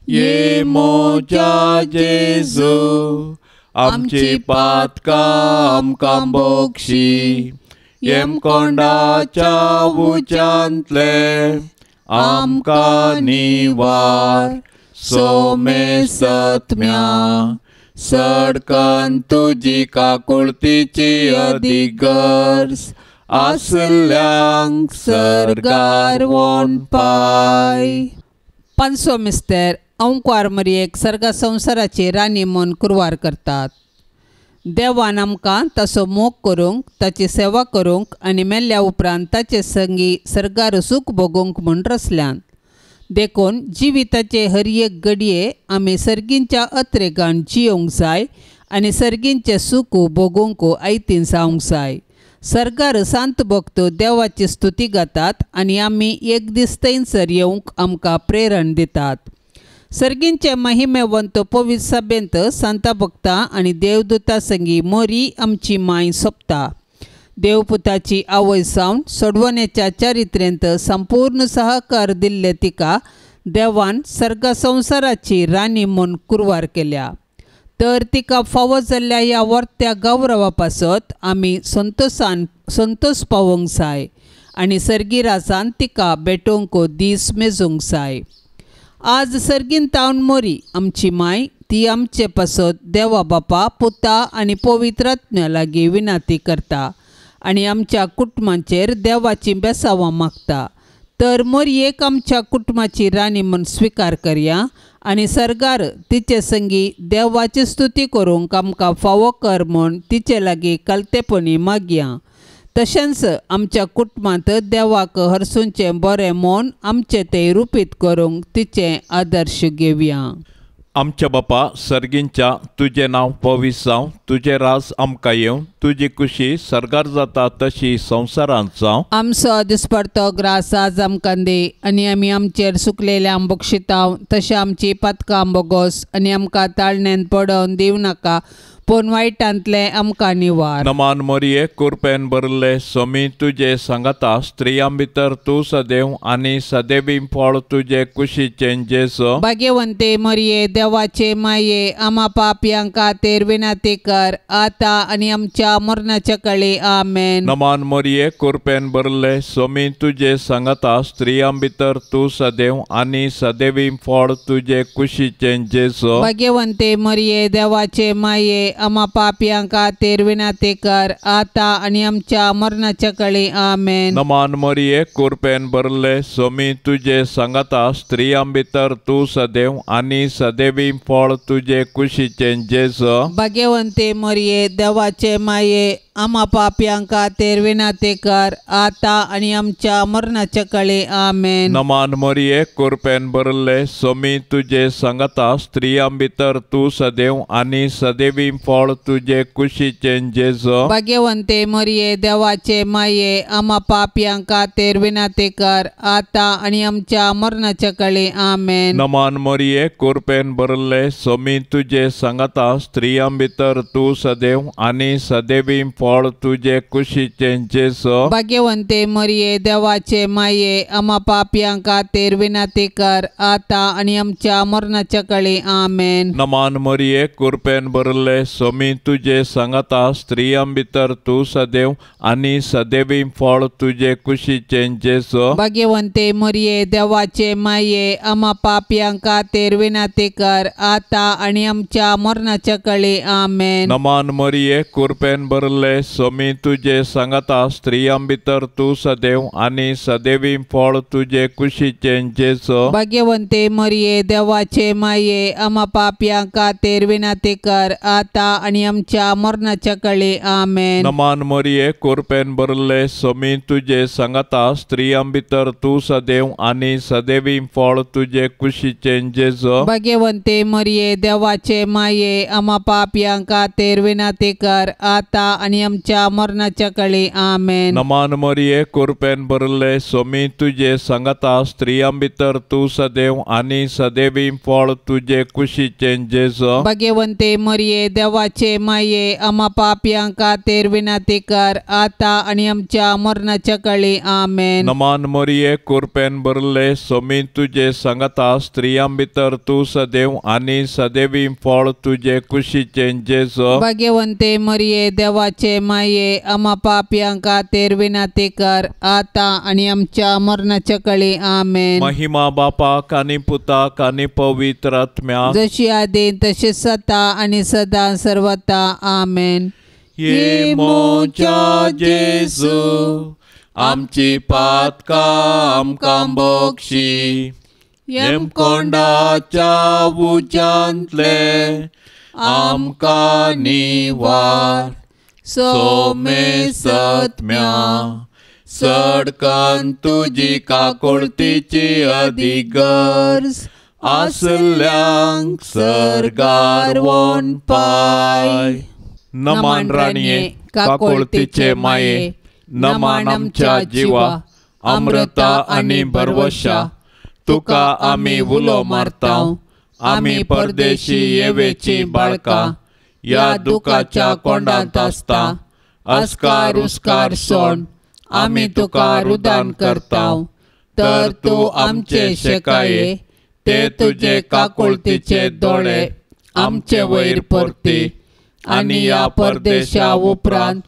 ये मोच्या जेजू आमची पातका आमकां बोगशी येम कोंडाच्या उच्यांतले आमकां निवार सोमे सत्म्या सडकन तुजी काकुळतीची अधिगर्स आसल्यांक सरगार वोन पाय. पांचवो मिस्तेर अंकुर मरियेक सर्गा संवसाराची राणी म्हूण कुरवार करतात. देवान आमकां ताचो मोग करूंक ताची सेवा करूंक आनी मेल्ल्या उपरांत ताचे संगी सर्गार सूख भोगूंक म्हूण रचल्यान. देखून जिविताचे हर एक घडये आमी सर्गींच्या अत्रेगान जियोंक जाय आनी सर्गींचे सूख भोगूंक आयतीन जावंक जाय. सर्गार सांत भक्त देवाची स्तुती गातात आनी आमी एक दीस थंयसर येवंक आमकां प्रेरण दितात. सर्गींचे महिमेवंत पवित्र सभेंत सांता भक्तां आनी देवदूतां संगी मोरी आमची माय सोंपता. देवपुताची आवय सावन सोडवण्याच्या चारित्र्यांत संपूर्ण सहकार दिल्ले तिका देवान सर्गा संवसाराची राणी म्हूण कुरवार केल्या. तर तिका फावो जाल्ल्या ह्या वर्त्या गौरवा पासत आमी संतोष पावोंक जाय आनी सर्गीरासान तिका भेटोवंक दीस मेजूंक जाय. आज सर्गीन तावन मोरी आमची माय ती आमचे पासत देवा बापा पुता आनी पवित्र आत्म्या लागीं विनंती करता आनी आमच्या कुटुंबाचेर देवाची बेसावां मागता. तर मोरयेक आमच्या कुटुंबाची राणी म्हूण स्विकार करया आनी सर्गार तिचे संगी देवाची स्तुती करूंक आमकां फावो कर म्हूण तिचे लागीं कलतेपणी मागया. तशेंच आमच्या कुटुंबांत देवाक हरसूंचें बरें म्हूण आमचें तें रुपीत करूंक तिचें आदर्श घेवया. आमच्या बापा सर्गींच्या तुझे नांव पवित्र जावं तुझे राज आमकां येवं तुजी खुशी सर्गार जाता तशी संवसारांत जावं. आमचो दिसपडतो ग्रास आज आमकां दे आनी आमी आमचेर सुकलेल्या बक्षितांव तशें आमची पातकां बोगोस आनी आमकां ताळणेन पडोवन दिवं नाका पूण वायटांतले आमकां निवार. नमान मोरये कृपेन भरले सोमी तुजे सांगता स्त्रियां भितर तूं सदैव आनी सदैवी फळ तुजे कुशीचें जेसो. भाग्यवंते मोरये देवाचे माये आम्हा पापयां खातीर विनंती कर आता आनी आमच्या मरणाच्या काळी आमेन. नमान मोरये कृपेन भरले सोमी तुजे सांगता स्त्रियां भितर तूं सदैव आनी सदैवी फळ तुजे कुशीचें जेसो. भाग्यवंते मोरये देवाचे माये आम्हा पापयां खातीर विनंती कर आता आनी आमच्या मरणाच्या काळी आमेन. नमान मोरये कृपेन भरले सोमी तुजे सांगता स्त्रियां भितर तूं सदैव आनी सदैवी फळ तुजे कुशीचें जेसो. भाग्यवंते मोरये देवाचे माये आम्हा पापयां खातीर विनंती कर आता आनी आमच्या मरणाच्या काळी आमेन. नमान मोरये कृपेन भरले सोमी तुजे सांगता स्त्रियां भितर तूं सदैव आनी सदैवी फळ तुजे कुशीचें जेसो. भाग्यवंते मोरये देवाचे माये आम्हा पापयां खातीर विनंती कर आता आनी आमच्या मरणाच्या काळी आमेन. नमान मोरये कृपेन भरले सोमी तुजे सांगता स्त्रियां भितर तूं सदैव आनी सदैवी फळ तुजे कुशीचें जेसो. भाग्यवंते मोरये देवाचे माये आम्हा पापयां खातीर विनंती कर आता आनी आमच्या मरणाच्या काळी आमेन. नमान मोरये कृपेन भरले सोमी तुजे सांगता स्त्रियां भितर तूं सदैव आनी सदैवी फळ तुजे कुशीचें जेसो. भाग्यवंते मोरये देवाचे माये आम्हा पापयां खातीर विनंती कर आता आनी आमच्या मरणाच्या काळी आमेन. नमान मोरये कृपेन भरले भरले सोमी तुझे सांगता स्त्रियां भितर तू सदैव आणि सदैवी फळ तुझे कुशीचे जेसो भाग्यवंते मरिये देवाचे माये आम्हा पाप्यांका तेर विनंती कर आता आणि आमच्या मरणाच्या काळी आमेन. नमान मरिये कृपेन भरले सोमी तुझे सांगता स्त्रियां भितर तू सदैव आणि सदैवी फळ तुझे कुशीचे जेसो भाग्यवंते मरिये देवाचे माये आम्हा पाप्यांका तेर विनंती कर आता आणि आमच्या मरणाच्या काळी आमेन. नमान मरिये कृपेन भरले सोमी तुझे सांगता स्त्रियां भितर तू सदैव आणि सदैवी फळ तुझे कुशीचे जेसो भाग्यवंते मरिये देवाचे माये आम्हा पाप्यांका तेर विनंती कर आता आणि आमच्या मरणाच्या काळी आमेन. नमान मरिये कृपेन भरले सोमी तुझे सांगता स्त्रियां भितर तू सदैव आणि सदैवी फळ तुझे कुशीचे जेसो भाग्यवंते मरिये देवाचे माये आम्हा पाप्यांका तेर विनंती कर आता आणि आमच्या मरणाच्या काळी आमेन. महिमा बापाक आणि पुताक आणि पवित्र आत्म्याक जशी आधी तशी सता आणि सदा सर्वता आमेन. ये मोच्या जेसू आमची पातका आमकां बोक्षी येम कोंडाच्या उच्यांतले आमकां निवार सोमे सत्म्या सडकान तुजी काकुळतीची अधिगर्ज आसल्यांक सरगार वोन पाय. नमान राणीये काकुळतीचे माये नमान आमच्या जिवा अमृता आणि भरवशा तुका आमी उलो मारताव आमी परदेशी येवेची बाळका या दुखाच्या कोंडांत आसता अस्कार उस्कार सोड आमी तुका रुदान करताव तर तू आमचे शेकाये ते तुझे काकुळतीचे दोळे आमचे वयर परती आणि या परदेशा उपरांत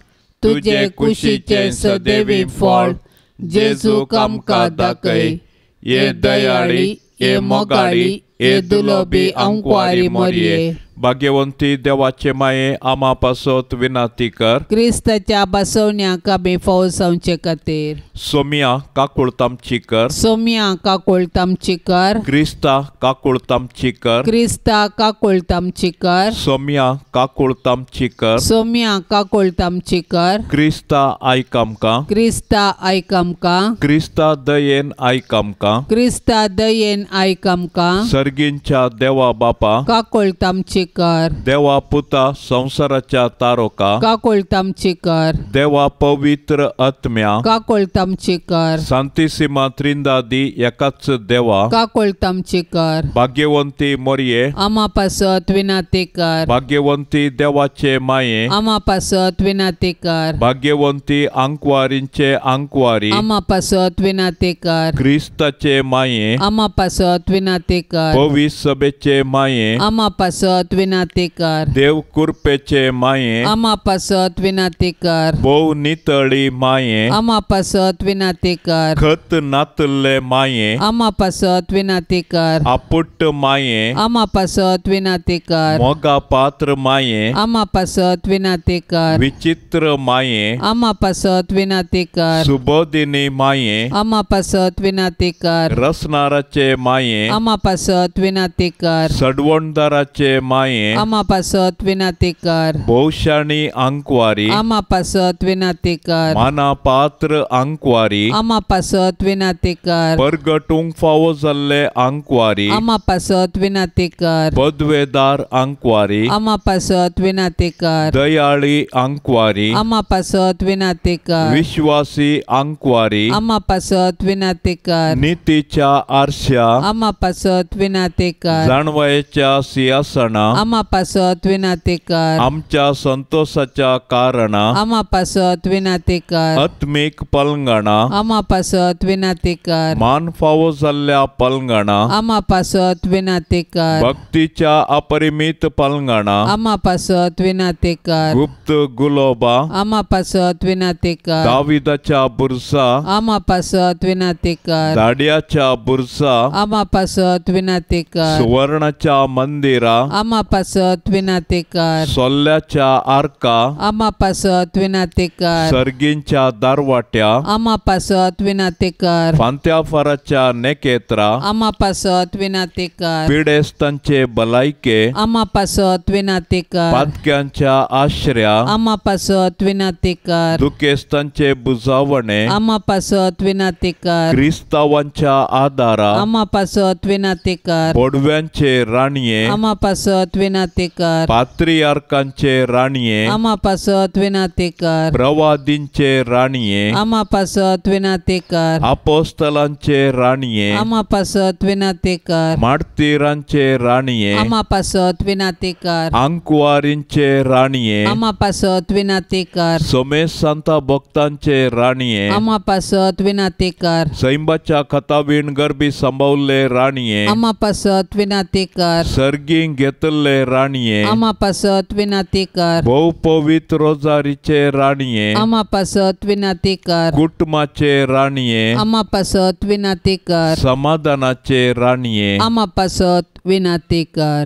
तुझे कुशीचे सदैवी फळ जेजूक आमकां दाखय. ये दयाळी ये मोगाळी ये दुलोबी अंकवारी मरिये भाग्यवंती देवाचे माये आम्हा पासत विनंती कर. क्रिस्ताच्या बसवण्याक आमी फौज आमचे खातीर सोमिया काकुळतामची कर. सोम्या काकुळतामची कर. क्रिस्ता काकुळतामची कर. क्रिस्ता काकुळतामची कर. सोमिया काकुळतामची कर. सोम्या काकुळतामची कर. क्रिस्ता आयक आमकां. क्रिस्ता आयक आमकां. क्रिस्ता दयेन आयक आमकां. क्रिस्ता दयेन आयक आमकां. सर्गींच्या देवा बापा काकुळतामची कर. देवा पुता संसाराच्या तारोका काकुळतामची कर. देवा पवित्र आत्म्या काकुळतामची कर. सांतिसिमा त्रिंदादी एकाच देवा काकुळतामची कर. भाग्यवंती मरिये आम्हा पासत विनंती कर. भाग्यवंती देवाचे माये आम्हा पासत विनंती कर. भाग्यवंती अंकवारींचे अंकवारी आम्हा पासत विनंती कर. क्रिस्ताचे माये आम्हा पासत विनंती कर. पवित्र सभेचे माये आम्हा पासत विनंती कर. देव कृपेचे माये आम्हा पासत विनंती कर. भोव नितळी माये आम्हा पासत विनंती कर. खत नातले माये आम्हा पासत विनंती कर. आपुट्ट माये आम्हा पासत विनंती कर. मोगा पात्र माये आम्हा पासत विनंती कर. विचित्र माये आम्हा पासत विनंती कर. सुबोधिनी माये आम्हा पासत विनंती कर. रसनाराचे माये आम्हा पासत विनंती कर. सडवणदाराचे माये आम्हा पासत विनंती कर. भौशाणी अंकवारी आम्हा पासत विनंती कर. माना पात्र अंकवारी आम्हा पासत विनंती कर. परगटूंक फावो जाल्ले अंकवारी आम्हा पासत विनंती कर. पदवेदार अंकवारी आम्हा पासत विनंती कर. दयाळी अंकवारी आम्हा पासत विनंती कर. विश्वासी अंकवारी आम्हा पासत विनंती कर. नीतीच्या आरशा आम्हा पासत विनंती कर. जाणवायेच्या सिंहासना आम्हा पासत विनंती कर. आमच्या संतोषाच्या कारणा आम्हा पासत विनंती कर. आत्मिक पलंगणा आम्हा पासत विनंती कर. मान फावो जाल्ल्या पलंगणा आम्हा पासत विनंती कर. भक्तीच्या अपरिमित पलंगणा आम्हा पासत विनंती कर. गुप्त गुलोबा आम्हा पासत विनंती कर. दाविदाच्या बुरसा आम्हा पासत विनंती कर. दाड्याच्या बुरसा आम्हा पासत विनंती कर. सुवर्णाच्या मंदिरा आम्हा आम्हा पासत विनंती कर. सोल्ल्याच्या आर्का, आम्हा पासत विनंती कर. सर्गींच्या दारवाट्या, आम्हा पासत विनंती कर. फांत्याफाराच्या नेकेत्रा, आम्हा पासत विनंती कर. पिडेस्तांचे भलायके, आम्हा पासत विनंती कर. पातक्यांच्या आश्रया, आम्हा पासत विनंती कर. दुखेस्तांचे बुजावणे, आम्हा पासत विनंती कर. क्रिस्तावांच्या आदारा, आम्हा पासत विनंती कर. बोडव्यांचे राणये, आम्हा पासत विनंती कर. पात्रियार्कांचे राणये, आम्हा पासत विनंती कर. प्रवादींचे राणये, आम्हा पासत विनंती कर. अपोस्तलांचे राणये, आम्हा पासत विनंती कर. मार्तिरांचे राणये, आम्हा पासत विनंती कर. अंकुवारींचे राणये, आम्हा पासत विनंती कर. सोमेश सांता भक्तांचे राणये, आम्हा पासत विनंती कर. सैंबाच्या खतावीण गरबी सांभाळले राणये, आम्हा पासत विनंती कर. सर्गीं घेतले राणये, आम्हा पासत विनंती कर. भोव पवित्र रोजारीचे राणये, आम्हा पासत विनंती कर. कुटुंबाचे राणये, आम्हा पासत विनंती कर. समाधानाचे राणये, आम्हा पासत विनंती कर.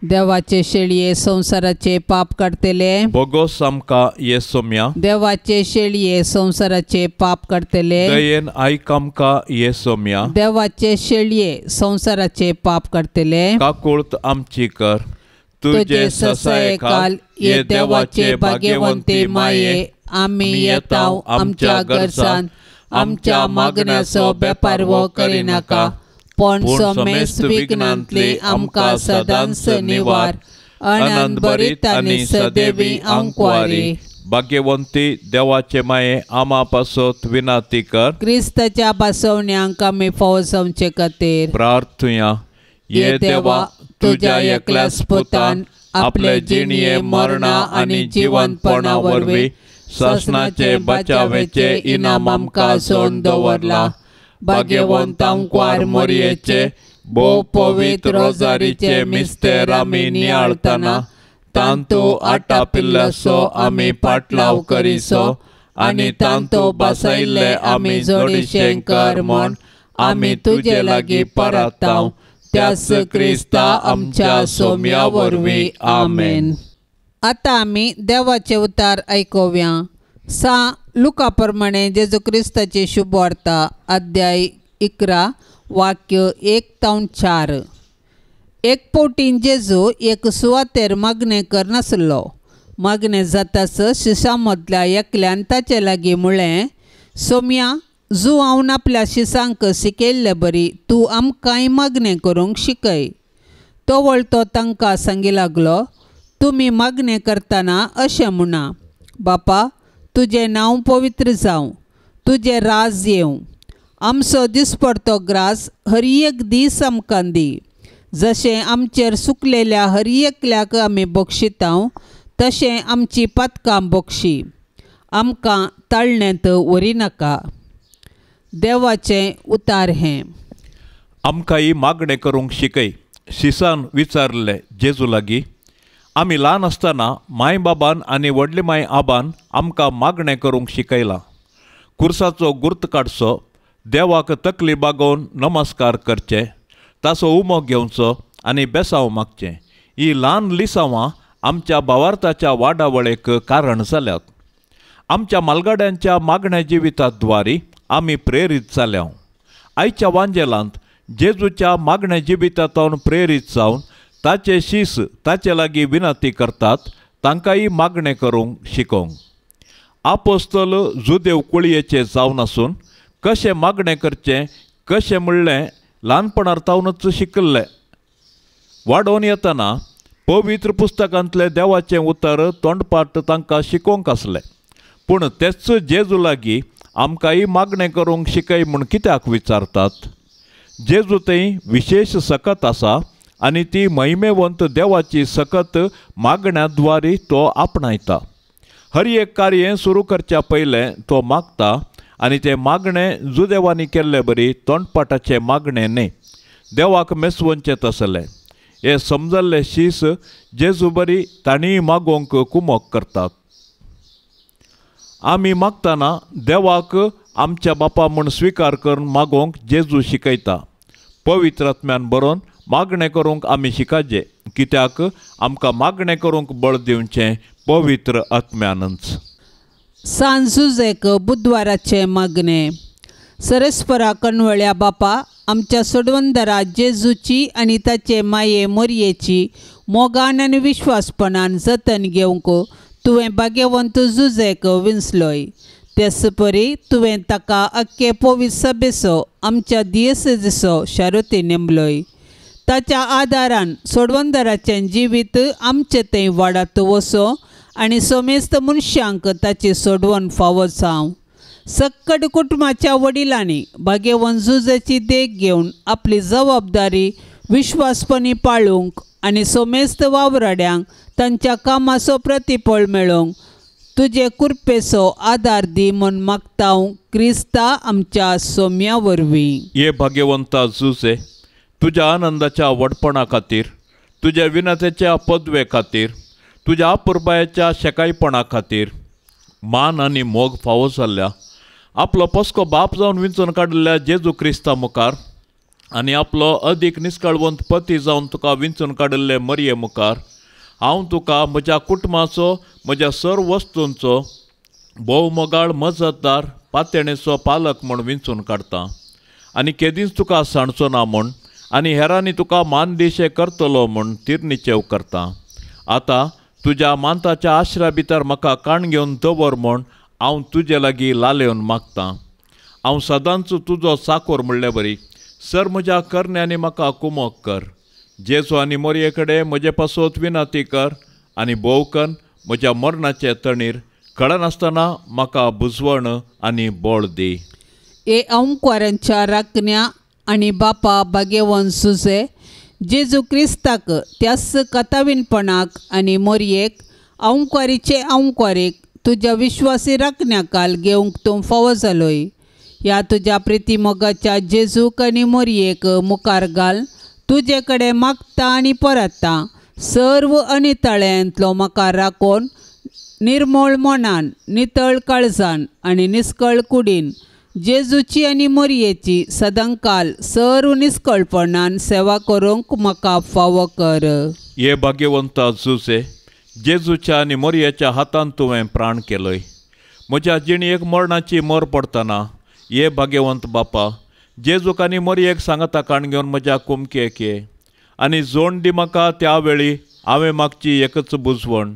देवाचे शेळये संसाराचे पाप काढतेले. बोगोस आमका येसोम्या, देवाचे शेळये संसाराचे पाप काढतेले. दयेन आयक आमका येसोम्या, देवाचे शेळये संसाराचे पाप काढतेले. काकुळत आमची कर. तुझे ससाये काल ये देवाचे भाग्यवंती माये. आम्ही येताव आमच्या गरजान, आमच्या मागण्याचो बेपार वो करिनाका. पण समेस्त विघ्नांतली आमकां सदांच निवार. अनंत बरीत आनी सदैवी अंकवारी. भाग्यवंती देवाचे माये आमा पासत विनंती कर. क्रिस्ताच्या बसवण्यांक आमी फौज आमचे खातीर प्रार्थुया. ये देवा, तुझ्या एकल्याच पुतान आपले जिणये मरणा आनी जिवंतपणा वरवीं ससनाचे बचावेचे इनाम आमकां सोडून दवरला. भाग्यवंत अंकवार मोरयेचे भोव पवित्र रोजारीचे मिस्तेर आमी नियाळतना तांतू आटापिल्लसो आमी पाटलाव करिसो आनी तांतू बसयल्ले आमी जोडिशें कर म्हूण आमी तुजे लागीं परताव. त्याच क्रिस्ता आमच्या सोम्या वरवीं. आमेन. आतां आमी देवाचे उतार आयकुया. लुका प्रमाणे जेजू क्रिस्ताची शुभ वार्ता अध्याय 11 वाक्य 1 ते 4. एक पोटीन जेजू एक सुवातेर मागणें करनासलो. मागणें जाताच शिसां मदल्या एकल्यान ताचे लागीं म्हळें, सोम्या, जू हांव आपल्या शिसांक शिकयल्ले बरी तूं आमकांय मागणें करूंक शिकय. तो वळतो तांकां सांगी लागलो, तुमी मागणें करतना अशें म्हणा, बापा, तुजें नांव पवित्र जावं, तुजें राज येवं, आमचो दिसपडतो ग्रास हर एक दीस आमकां दी. जशें आमचेर सुकलेल्या हर एकल्याक आमी बक्षितांव, तशें आमची पातकां बक्षी. आमकां ताळणेंत व्हरिनाका. देवाचें उतार हें. आमकांय मागणें करूंक शिकय. शिसान विचारलें जेजू लागीं, आमी ल्हान आसतना माय बाबान आनी व्हडली माय आबान आमकां मागणें करूंक शिकयलां. कुर्साचो गुर्त काडचो, देवाक तकली बागोवन नमस्कार करचे, ताचो उमो घेवचो आनी बेसांव मागचें. ही ल्हान लिसांवां आमच्या भावार्थाच्या वाडावळेक कारण जाल्यात. आमच्या मालगाड्यांच्या मागण्या जिविताद्वारी आमी प्रेरीत जाल्या. आयच्या वांजेलांत जेजूच्या मागण्या जिवितांतून प्रेरीत जावन ताचे शीस ताचे लागीं विनंती करतात, तांकांय मागणें करूंक शिकोवंक. आपोस्तल जुदेव कुळयेचे जावन आसून कशें मागणें करचें कशें म्हणलें ल्हानपणांतावनूच शिकल्ले. वाडोवन येतना पवित्र पुस्तकांतले देवाचें उतर तोंडपाट तांकां शिकोवंक आसलें. पूण तेच जेजू लागीं आमकांय मागणें करूंक शिकय म्हूण कित्याक विचारतात. जेजू थंय विशेश सकत आसा आनी ती महिमेवंत देवाची सकत मागण्याद्वारी तो आपणायता. हर एक कार्य सुरू करच्या पयलें तो मागता आनी तें मागणें जुदेवांनी केल्ले बरी तोंडपाटाचें मागणें न्ही. देवाक मेसवंचें तसलें. हे समजल्ले शीस जेजू बरी तांणी मागोवंक कुमोक करतात. आमी मागतना देवाक आमच्या बापा म्हूण स्विकार करून मागोवंक जेजू शिकयता. पवित्र आत्म्यान बरोवन मागणें करूंक आमी शिकाचे, कित्याक आमकां मागणें करूंक बळ दिवचें पवित्र आत्म्यानच. सांजुजेक बुधवाराचे मागणे. सरस्परा कणवळ्या बापा, आमच्या सोडवंदरा जेजूची आनी ताचे माये मोरयेची मोगान आनी विश्वासपणान जतन घेवंक तुवें भाग्यवंत जुजेक विंचलोय. तेच परी तुवें ताका आख्खे पवित्र सभेचो आमच्या दियेसचो शारोती नेमलोय. ताच्या आदारान सोडवंदराचें जिवीत आमचे थंय वाडत वचो आनी सोमेस्त मनशांक ताची सोडवण फावो जावं. सक्कट कुटुंबाच्या वडिलांनी भाग्यवंत जुजेची देख घेवन आपली जबाबदारी विश्वासपणी पाळूंक आनी सोमेस्त वावराड्यांक तांच्या कामाचो प्रतिफळ मेळोवंक तुजे कृपेचो आदार दी म्हूण मागता क्रिस्ता आमच्या सोम्या वरवीं. ये भाग्यवंता जुजे, तुज्या आनंदाच्या वडपणा खातीर, तुज्या विनतेच्या पदवे खातीर, तुज्या अपुरबायेच्या शेकायपणा खातीर मान आनी मोग फावो जाल्ल्या आपलो पस्को बाप जावन विंचून काडिल्ल्या जेजू क्रिस्ता मुखार आनी आपलो अदीक निश्कळवंत पती जावन तुका विंचून काडिल्ले मरये मुखार हांव तुका म्हज्या कुटुंबाचो, म्हज्या सर्व वस्तूंचो भोव मोगाळ मजतदार, पातेणेचो पालक म्हूण विंचून काडटा आनी केदींच तुका सांडचो ना म्हूण आनी हेरांनी तुका मानदिशे करतलो म्हूण तिर्निचेव करता. आतां तुज्या मांताच्या आश्र्या भितर म्हाका काण घेवन दवर म्हूण हांव तुजे लागीं लालेवन मागतां. हांव सदांच तुजो चाकोर म्हणले बरी, सर म्हज्या करण्यांनी म्हाका कुमोग कर. जेजू आनी मोरये कडेन म्हजे पासत विनंती कर आनी भोवकन म्हज्या मरणाचे तणीर कळनासतना म्हाका बुजवण आनी बळ दी. ए ओंकारांच्या राखण्या आनी बापा भाग्यवंत जुजे, जेजू क्रिस्ताक त्याच कथावीनपणाक आनी मोरयेक ओंकारीचे ओंकारीक तुज्या विश्वासी राखण्याकाल घेवंक तूं फावो जालोय. ह्या तुज्या प्रिती मोगाच्या जेजूक आनी मोरयेक मुखार घाल. तुजे कडेन मागता आनी परता सर्व अनितळ्यांतलो म्हाका राखोन निर्मळ मनान, नितळ काळजान आनी निश्कळ कुडीन जेजूची आनी मोरयेची सदांकाल सर्व निश्कळपणान सेवा करूंक म्हाका फावो कर. ये भाग्यवंता जुजे, जेजूच्या आनी मोरयेच्या हातान तुवें प्राण केलोय. म्हज्या जिणयेक मरणाची मोर पडटना ये भाग्यवंत बापा, जेजूक आनी मोरयेक सांगता काण घेवन म्हज्या कुमकेक ये आनी जोड दी म्हाका. त्या वेळी हांवें मागची एकच बुजवण,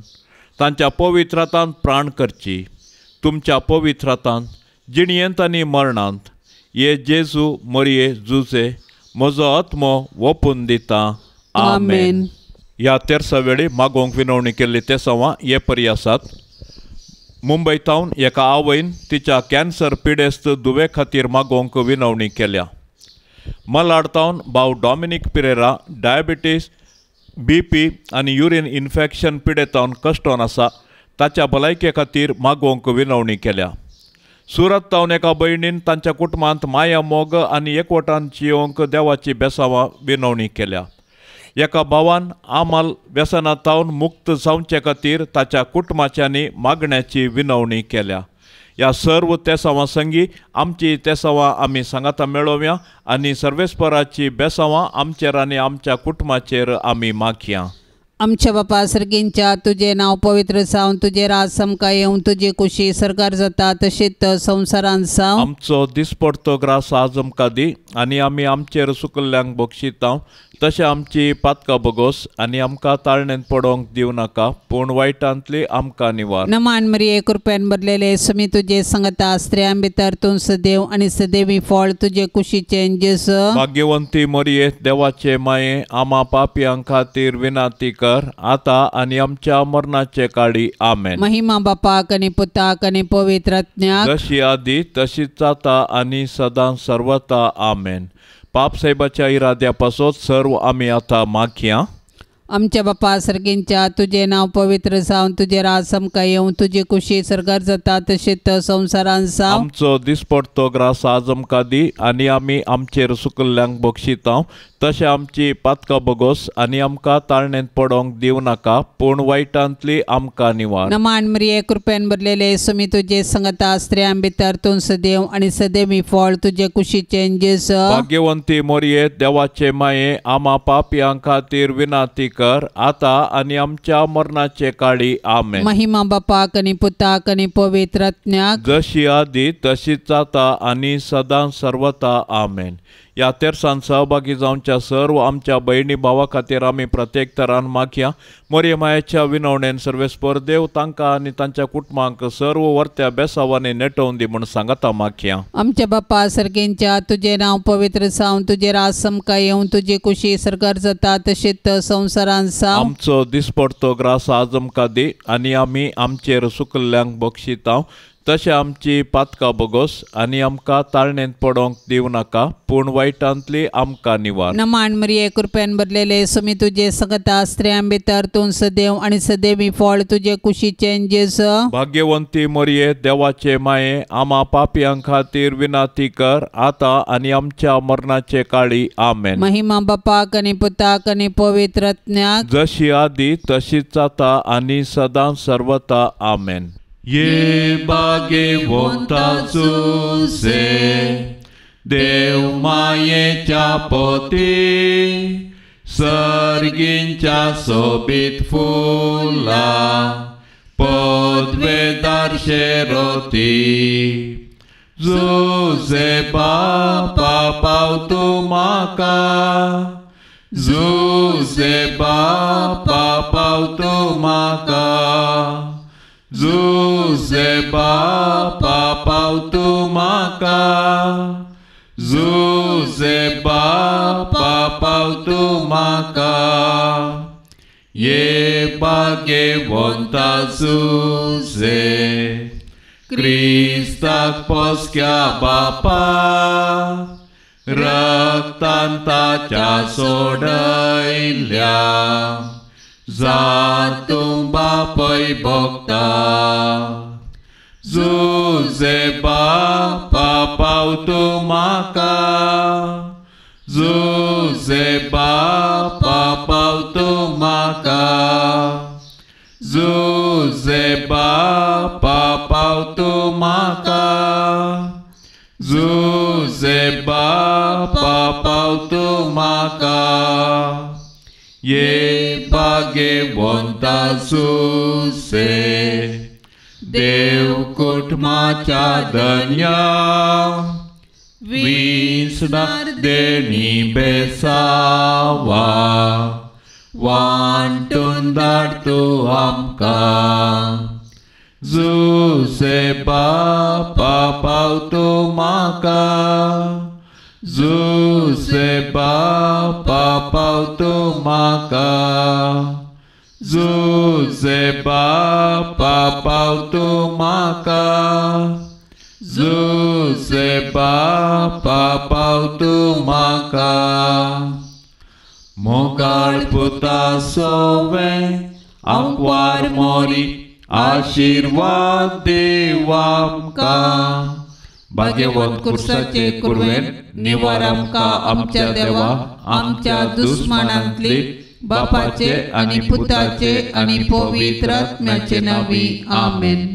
तांच्या पवित्र हातांत प्राण करची. तुमच्या पवित्र हातांत जिणयेंत आनी मरणांत ये जेजू मोरये जुजे म्हजो आत्मो ओपून दिता. आमेन. ह्या तेर्सा वेळी मागोवंक विनवणी केल्ली ते सवां हे परी आसात. मुंबयतावन एका आवयन तिच्या कॅन्सर पिडेस्त दुवे खातीर मागोवंक विनवणी केल्या. मलाडतावन भाव डॉमिनीक पिरेरा डायबिटीस, BP आनी युरीन इन्फेक्शन पिडेतावन कश्टोन आसा, ताच्या भलायके खातीर मागोवंक विनवणी केल्या. सुरत तावन एका भयणीन तांच्या कुटुंबांत माया मोग आनी एकवटान जियोवंक देवाची बेसांवां विनवणी केल्या. एका भावान आमाल व्यसनांतावन मुक्त जावचे खातीर ताच्या कुटुंबाच्यांनी मागण्याची विनवणी केल्या. ह्या सर्व तेसांवां संगी आमची तेसांवां आमी सांगाता मेळोवया आनी सर्वेस्पराची बेसांवां आमचेर आनी आमच्या कुटुंबाचेर आमी मागया. आमच्या बापा सर्गींच्या, तुझे नाव पवित्र जावन, तुझे राज समका येवन, तुझी खुशी सरकार जाता तशीच संवसारांत जावं. आमचो दिसपडतो ग्रास आज आमकां दी आनी आमी आमचेर सुकल्ल्यांक बक्षिता तशें आमची पातकां बगोस आनी आमकां ताळणेंत पडोवंक दिवं नाका, पूण वायटांतली आमकां निवार. नमान मरिये कृपेन भरलेले समी तुजे संगता स्त्रियां भितर तूं सदैव आनी सदैवी फळ तुजे कुशीचे जेजू. भाग्यवंती मरिये, देवाचे माये, आमा पापयांक खातीर विनाती कर आता आनी आमच्या मरणाचे काळी. आमेन. महिमा बापाक आनी पुताक आनी पवित्र आत्म्याक जशी आदी तशीच जाता आनी सदां सर्वता. आमेन. पाप साहेबाच्या इराद्या पासत सर्व आमी आतां मागया. आमच्या बापा सर्गींच्या तुझे नाव पवित्र जावन तुझे राज आमकां येवं तुझी खुशी सरकार जाता तशेंच संवसारान जावं आमचो दिसपडतो ग्रास आज आमकां दी आनी आमी आमचेर सुकल्ल्यांक बक्षितांव तशें आमची पातकां बगोस आनी आमकां ताळणेंत पडोंक दिवं नाका पूण वायटांतली आमकां निवार नमान मरिये कृपेन भरलेले सुमी तुजे संगता स्त्रियां भितर तूं सदैव आनी सदैवी फळ तुजे कुशीचे जेजू भाग्यवंती मोरये देवाचे माये आमा पापयां खातीर विनाती कर आता आनी आमच्या मरणाचे काळी आमेन महिमा बापाक आनी पुताक आनी पवित्र आत्म्याक जशी आदी तशीच आता आनी सदां सर्वता आमेन ह्या तेर्सान सहभागी जावच्या सर्व आमच्या भयणी भावा खातीर आमी प्रत्येक तरान मागया मोरये मायेच्या विनवणेन सर्वेस्पर देव तांकां आनी तांच्या कुटुंबांक सर्व वर्त्या बेसावांनी नेटोवन दी म्हूण सांगता मागया आमच्या बापा सर्गेंच्या तुझे नाव पवित्र जावन तुझे राज आमकां येवं तुझी खुशी सरकार जाता तशेंच संवसारान जावं आमचो दिसपडतो ग्रास आज आमकां दी आनी आमी आमचेर सुकल्ल्यांक बक्षितांव तशें आमची पातकां बगोस आनी आमकां ताळणेंत पडोंक दिवं नाका पूण वायटांतली आमकां निवार नमान मरिये कृपेन भरलेले सुमी तुजे संगता स्त्रियां भितर तूं सदैव आनी सदैवी फळ तुजे कुशीचे जेजू भाग्यवंती मोरये देवाचे माये आमा पापयां खातीर विनाती कर आता आनी आमच्या मरणाचे काळी आमेन महिमा बापाक आनी पुताक आनी पवित्र आत्म्याक जशी आदी तशीच आता आनी सदां सर्वता आमेन ये भाग्यवंता सुसे देव मायेच्या पोती सर्गींच्या सोबीत फुला पदवेदार शेरोती जुजे बापा पावतू म्हाका जुजे बापा पावतू म्हाका जुजे बापा पावतू म्हाका जुजे बापा पावतू म्हाका ये भाग्यवंता जुजे क्रिस्ताक पोसक्या बापा रक्तान ताच्या सोडयल्या जातूं बापय भोगता जुजे बापा पावतू म्हाका जुजे बापा पावतू म्हाका जुजे बापा पावतू म्हाका जुजे बापा पावतू म्हाका ये भाग्यवंता सुसे देव कुटुंबाच्या धन्या विसणार देणी बेसावा वांटून धाड तूं आमकां जुजे बापा पावतू म्हाका जुजे बापा पावतू म्हाका जुजे बापा पावतू म्हाका जुजे बापा पावतू म्हाका मोगाळ पुता सोवे आंकवार मोरी आशीर्वाद देव आमकां भाग्यवंत कुर्साचे कुरवेन निवार आमकां आमच्या देवा आमच्या दुस्मनांतली बापाचे आनी पुताचे आनी पवित्र आत्म्याचे नांवी आमेन.